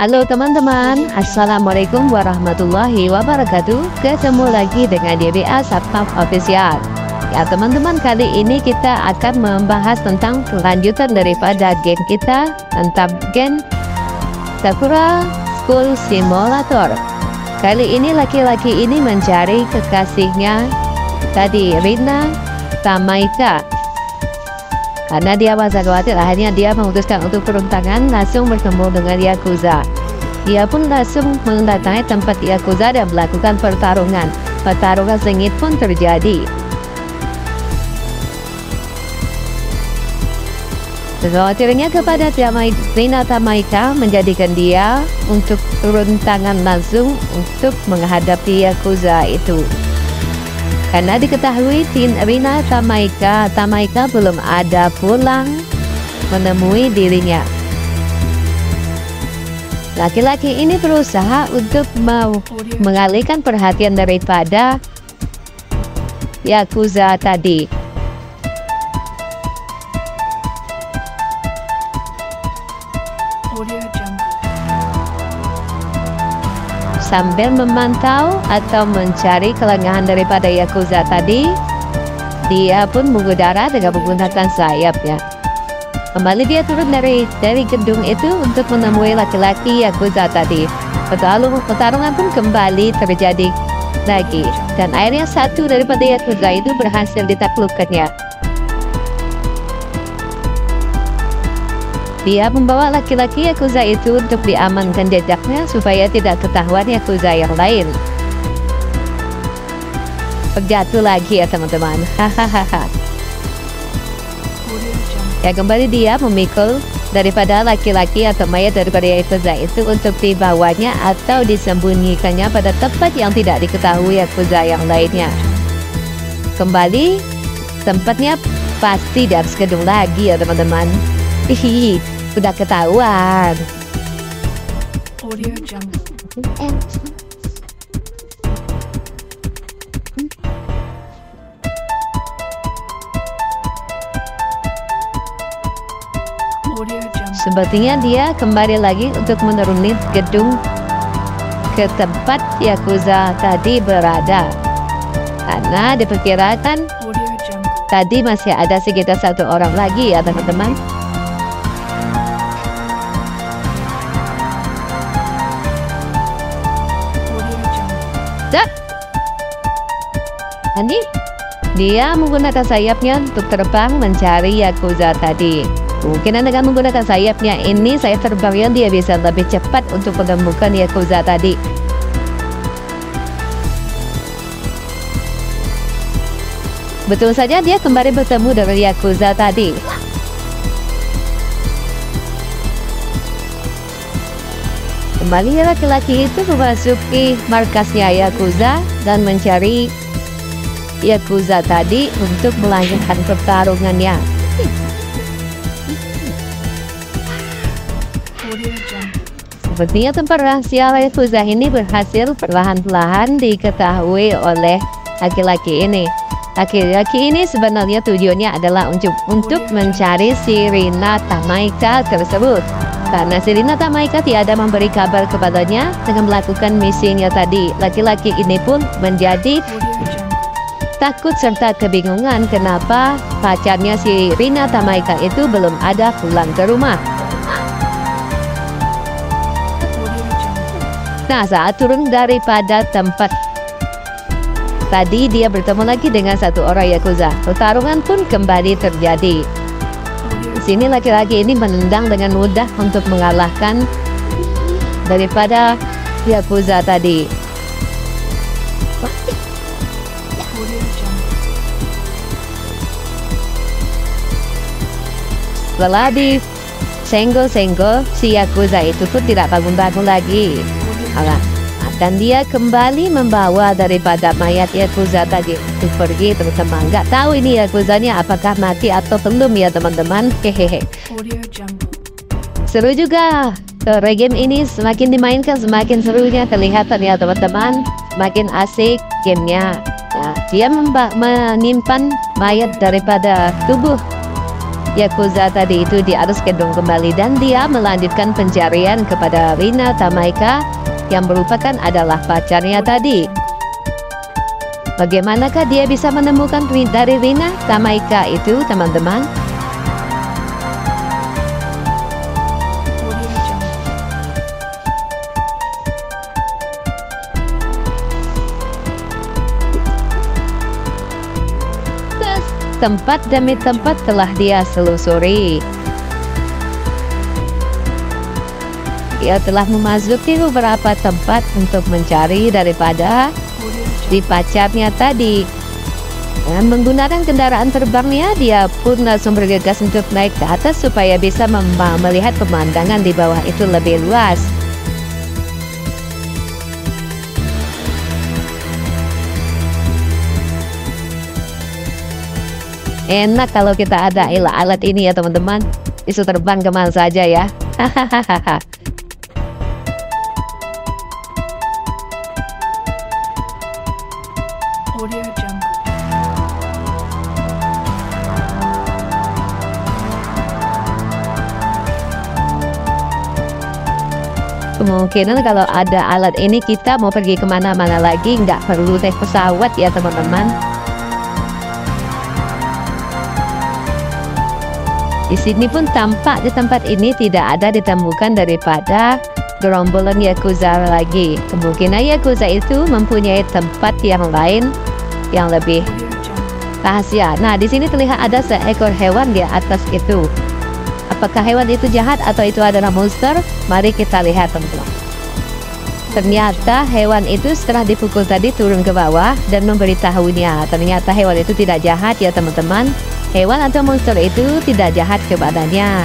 Halo teman-teman, Assalamualaikum warahmatullahi wabarakatuh. Ketemu lagi dengan DBA Sapam Official. Ya teman-teman, kali ini kita akan membahas tentang kelanjutan daripada game kita, tentang game Sakura School Simulator. Kali ini laki-laki ini mencari kekasihnya tadi, Rina Tamaika. Karena dia merasa khawatir, akhirnya dia memutuskan untuk turun tangan langsung bertemu dengan Yakuza. Dia pun langsung mendatangi tempat Yakuza dan melakukan pertarungan. Pertarungan sengit pun terjadi. Kekhawatirannya kepada Rina Tamaika menjadikan dia untuk turun tangan langsung untuk menghadapi Yakuza itu. Karena diketahui Rina Tamaika belum ada pulang menemui dirinya. Laki-laki ini berusaha untuk mengalihkan perhatian daripada Yakuza tadi. Sambil memantau atau mencari kelengahan daripada Yakuza tadi, dia pun mengudara dengan menggunakan sayapnya. Kembali dia turun dari gedung itu untuk menemui laki-laki Yakuza tadi. Pertarungan pun kembali terjadi lagi, dan akhirnya satu daripada Yakuza itu berhasil ditaklukkannya. Dia membawa laki-laki Yakuza itu untuk diamankan jejaknya supaya tidak ketahuan Yakuza yang lain. Terjatuh lagi ya teman-teman. Hahaha. Ya, kembali dia memikul daripada laki-laki atau mayat daripada Yakuza itu untuk dibawanya atau disembunyikannya pada tempat yang tidak diketahui Yakuza yang lainnya. Kembali tempatnya pasti di atas gedung lagi ya teman-teman. Hihi, udah ketahuan. Sepertinya dia kembali lagi untuk menuruni gedung ke tempat Yakuza tadi berada. Karena diperkirakan tadi masih ada sekitar satu orang lagi ya teman-teman. Ini dia menggunakan sayapnya untuk terbang mencari Yakuza tadi. Mungkin dengan menggunakan sayapnya ini, sayap terbangnya dia bisa lebih cepat untuk menemukan Yakuza tadi. Betul saja, dia kembali bertemu dengan Yakuza tadi. Kembali laki-laki itu memasuki markasnya Yakuza dan mencari Yakuza tadi untuk melanjutkan pertarungannya. Sepertinya tempat rahasia Yakuza ini berhasil perlahan-lahan diketahui oleh laki-laki ini. Laki-laki ini sebenarnya tujuannya adalah untuk mencari si Rina Tamaika tersebut. Karena si Rina Tamaika tiada memberi kabar kepadanya dengan melakukan misinya tadi. Laki-laki ini pun menjadi takut serta kebingungan kenapa pacarnya si Rina Tamaika itu belum ada pulang ke rumah. Nah, saat turun daripada tempat tadi, dia bertemu lagi dengan satu orang Yakuza. Pertarungan pun kembali terjadi. Di sini laki-laki ini menendang dengan mudah untuk mengalahkan daripada Yakuza tadi. Setelah disenggol-senggol, si Yakuza itu pun tidak bangun-bangun lagi. Dan dia kembali membawa daripada mayat Yakuza tadi untuk pergi teman-teman. Nggak tahu ini Yakuzanya apakah mati atau belum ya teman-teman. Hehehe. Seru juga. Game ini semakin dimainkan semakin serunya kelihatan ya teman-teman. Semakin asik gamenya. Nah, dia menyimpan mayat daripada tubuh Yakuza tadi itu diarus gedung kembali dan dia melanjutkan pencarian kepada Rina Tamaika yang merupakan adalah pacarnya tadi. Bagaimanakah dia bisa menemukan dari Rina Tamaika itu, teman-teman? Tempat demi tempat telah dia selusuri. Dia telah memasuki beberapa tempat untuk mencari daripada di pacarnya tadi. Dan menggunakan kendaraan terbangnya, dia pun langsung bergegas untuk naik ke atas supaya bisa melihat pemandangan di bawah itu lebih luas. Enak kalau kita ada alat ini ya teman-teman. Bisa terbang kemana saja ya. Hahaha. Kemungkinan kalau ada alat ini kita mau pergi kemana-mana lagi, nggak perlu naik pesawat ya teman-teman. Di sini pun tampak di tempat ini tidak ada ditemukan daripada gerombolan Yakuza lagi. Kemungkinan Yakuza itu mempunyai tempat yang lain yang lebih rahasia. Nah, di sini terlihat ada seekor hewan di atas itu. Apakah hewan itu jahat atau itu adalah monster? Mari kita lihat teman-teman. Ternyata hewan itu setelah dipukul tadi turun ke bawah dan memberitahunya. Ternyata hewan itu tidak jahat ya teman-teman. Hewan atau monster itu tidak jahat kepadanya.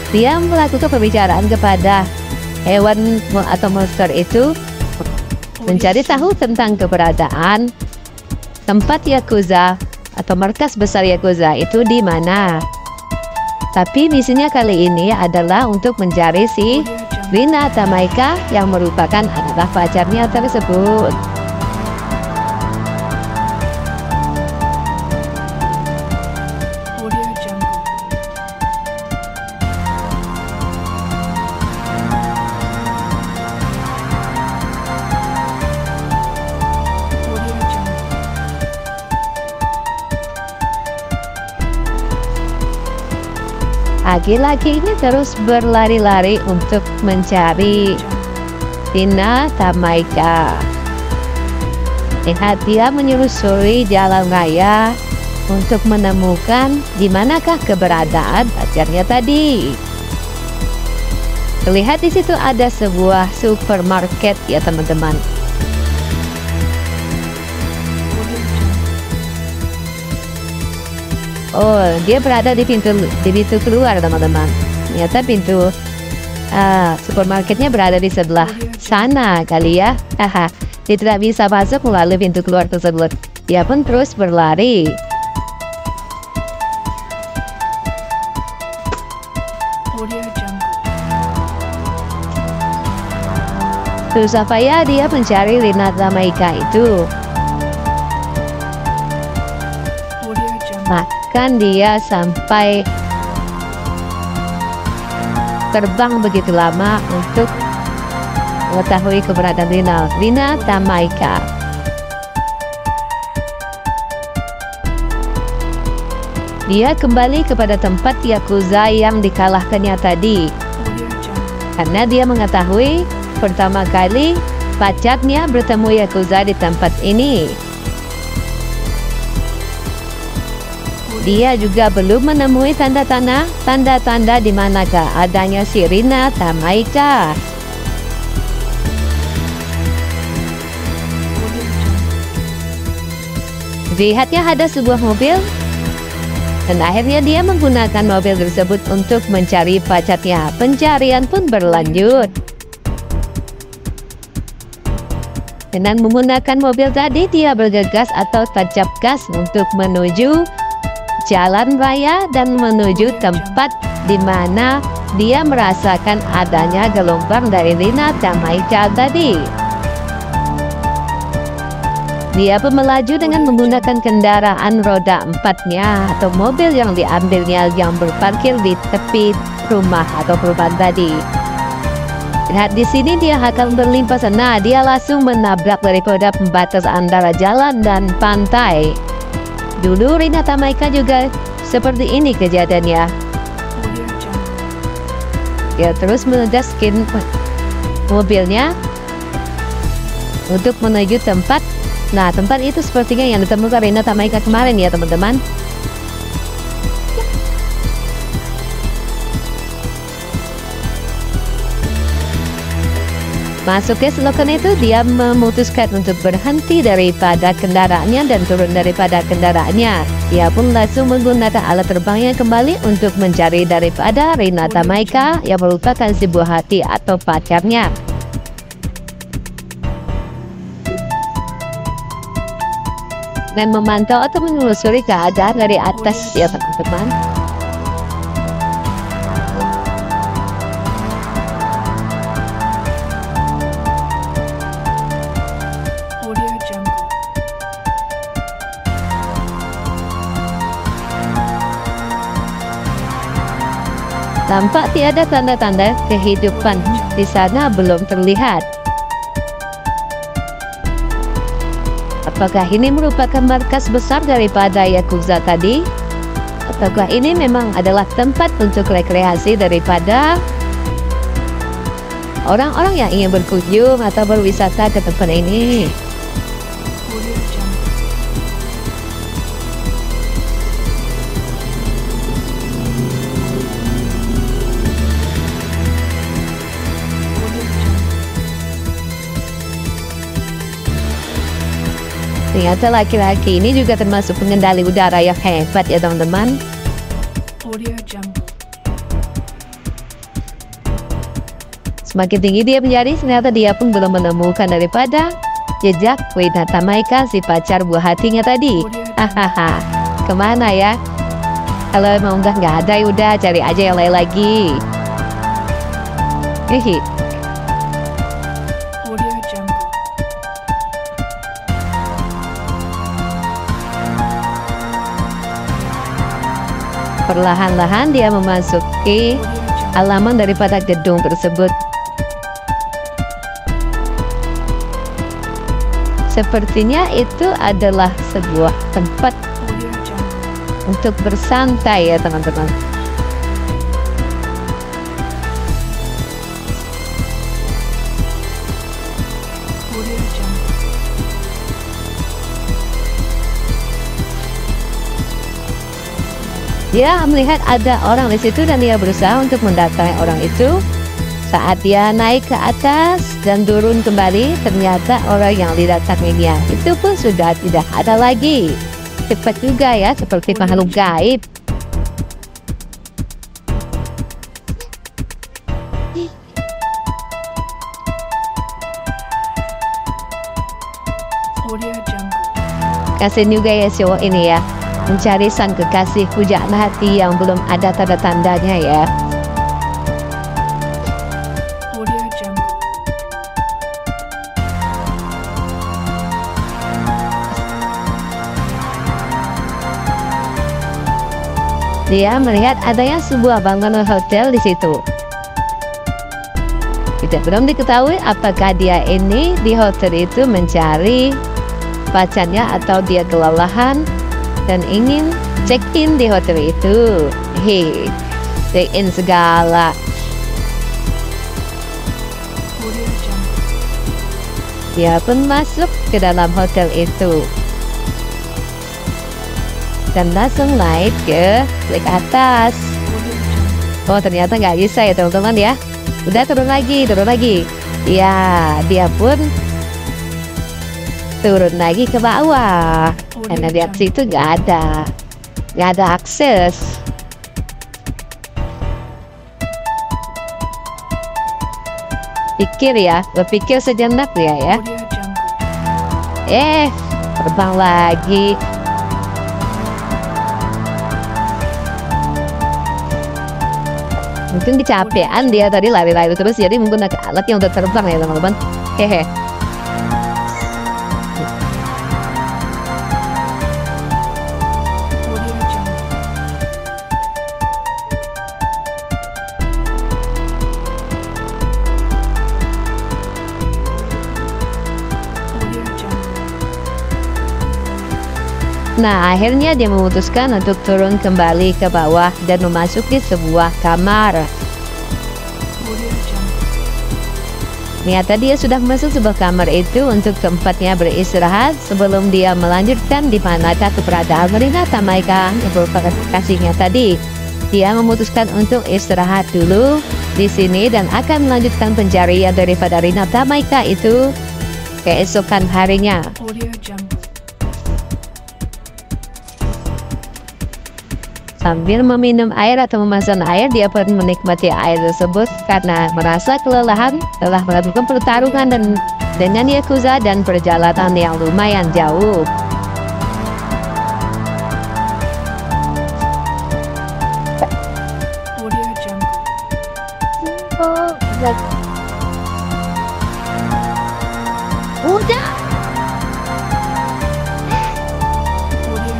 Dia melakukan pembicaraan kepada hewan atau monster itu, mencari tahu tentang keberadaan tempat Yakuza atau markas besar Yakuza itu di mana. Tapi misinya kali ini adalah untuk mencari si Rina Tamaika yang merupakan adalah pacarnya tersebut. Laki-laki ini terus berlari-lari untuk mencari Rina Tamaika. Lihat, dia menyelusuri jalan raya untuk menemukan di manakah keberadaan pacarnya tadi. Terlihat di situ ada sebuah supermarket ya teman-teman. Oh, dia berada di pintu keluar teman-teman. Ternyata pintu supermarketnya berada di sebelah sana kali ya. Haha, dia tidak bisa masuk melalui pintu keluar tersebut. Dia pun terus berlari. Susah payah dia mencari Rina Tamaika itu. Bahkan dia sampai terbang begitu lama untuk mengetahui keberadaan Rina Tamaika. Dia kembali kepada tempat Yakuza yang dikalahkannya tadi, karena dia mengetahui pertama kali pacarnya bertemu Yakuza di tempat ini. Dia juga belum menemui tanda-tanda di manakah adanya si Rina Tamaika. Lihatnya ada sebuah mobil, dan akhirnya dia menggunakan mobil tersebut untuk mencari pacarnya. Pencarian pun berlanjut. Dengan menggunakan mobil tadi, dia bergegas atau tancap gas untuk menuju jalan raya dan menuju tempat di mana dia merasakan adanya gelombang dari Rina Tamaika tadi. Dia pun melaju dengan menggunakan kendaraan roda 4-nya atau mobil yang diambilnya yang berparkir di tepi rumah atau perumahan tadi. Lihat di sini dia akan berlimpah sana. Dia langsung menabrak daripada pembatas antara jalan dan pantai. Dulu Rina Tamaika juga seperti ini kejadiannya. Dia terus menedaskan mobilnya untuk menuju tempat. Nah, tempat itu sepertinya yang ditemukan Rina Tamaika kemarin ya teman-teman. Masuk ke selokan itu, dia memutuskan untuk berhenti daripada kendaraannya dan turun daripada kendaraannya. Dia pun langsung menggunakan alat terbangnya kembali untuk mencari daripada Rina Tamaika yang merupakan si buah hati atau pacarnya. Dan memantau atau menelusuri keadaan dari atas ya teman-teman. Tampak tiada tanda-tanda kehidupan di sana belum terlihat. Apakah ini merupakan markas besar daripada Yakuza tadi? Ataukah ini memang adalah tempat untuk rekreasi daripada orang-orang yang ingin berkunjung atau berwisata ke tempat ini? Ternyata laki-laki ini juga termasuk pengendali udara yang hebat ya teman-teman. Semakin tinggi dia menjadi, ternyata dia pun belum menemukan daripada jejak Rina Tamaika si pacar buah hatinya tadi. Hahaha, kemana ya? Kalau emang udah nggak ada ya udah cari aja yang lain lagi. Hihi. Perlahan-lahan dia memasuki halaman daripada gedung tersebut. Sepertinya itu adalah sebuah tempat untuk bersantai ya teman-teman. Dia melihat ada orang di situ dan dia berusaha untuk mendatangi orang itu. Saat dia naik ke atas dan turun kembali, ternyata orang yang didatanginya itu pun sudah tidak ada lagi. Cepat juga ya, seperti makhluk gaib. Kasian juga ya cowok ini ya, mencari sang kekasih pujaan hati yang belum ada tanda-tandanya ya. Dia melihat adanya sebuah bangunan hotel di situ. Belum diketahui apakah dia ini di hotel itu mencari pacarnya atau dia kelelahan dan ingin check-in di hotel itu. Hei, check-in segala. Dia pun masuk ke dalam hotel itu dan langsung naik ke atas. Oh, ternyata nggak bisa ya teman-teman ya. Udah turun lagi. Ya, dia pun turun lagi ke bawah. Karena di situ nggak ada akses. Berpikir sejenak dia ya. Terbang lagi. Mungkin kecapean dia tadi lari-lari terus, jadi menggunakan alat yang udah terbang ya teman-teman. Hehe. Nah, akhirnya dia memutuskan untuk turun kembali ke bawah dan memasuki sebuah kamar. Ternyata dia sudah masuk sebuah kamar itu untuk tempatnya beristirahat sebelum dia melanjutkan di manakah keberadaan Rina Tamaika yang merupakan kasihnya tadi. Dia memutuskan untuk istirahat dulu di sini dan akan melanjutkan pencarian daripada Rina Tamaika itu keesokan harinya. Sambil meminum air atau memesan air, dia pun menikmati air tersebut karena merasa kelelahan telah melakukan pertarungan dengan Yakuza dan perjalanan yang lumayan jauh.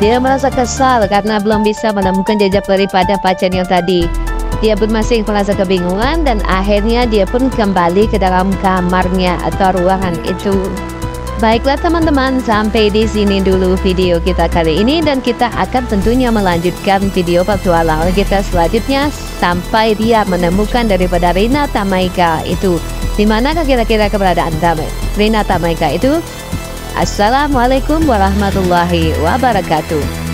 Dia merasa kesal karena belum bisa menemukan jejak daripada pacarnya tadi. Dia pun masih merasa kebingungan dan akhirnya dia pun kembali ke dalam kamarnya atau ruangan itu. Baiklah teman-teman, sampai di sini dulu video kita kali ini dan kita akan tentunya melanjutkan video petualangan kita selanjutnya sampai dia menemukan daripada Rina Tamaika itu. Di manakah kira-kira keberadaan Rina Tamaika itu? Assalamualaikum warahmatullahi wabarakatuh.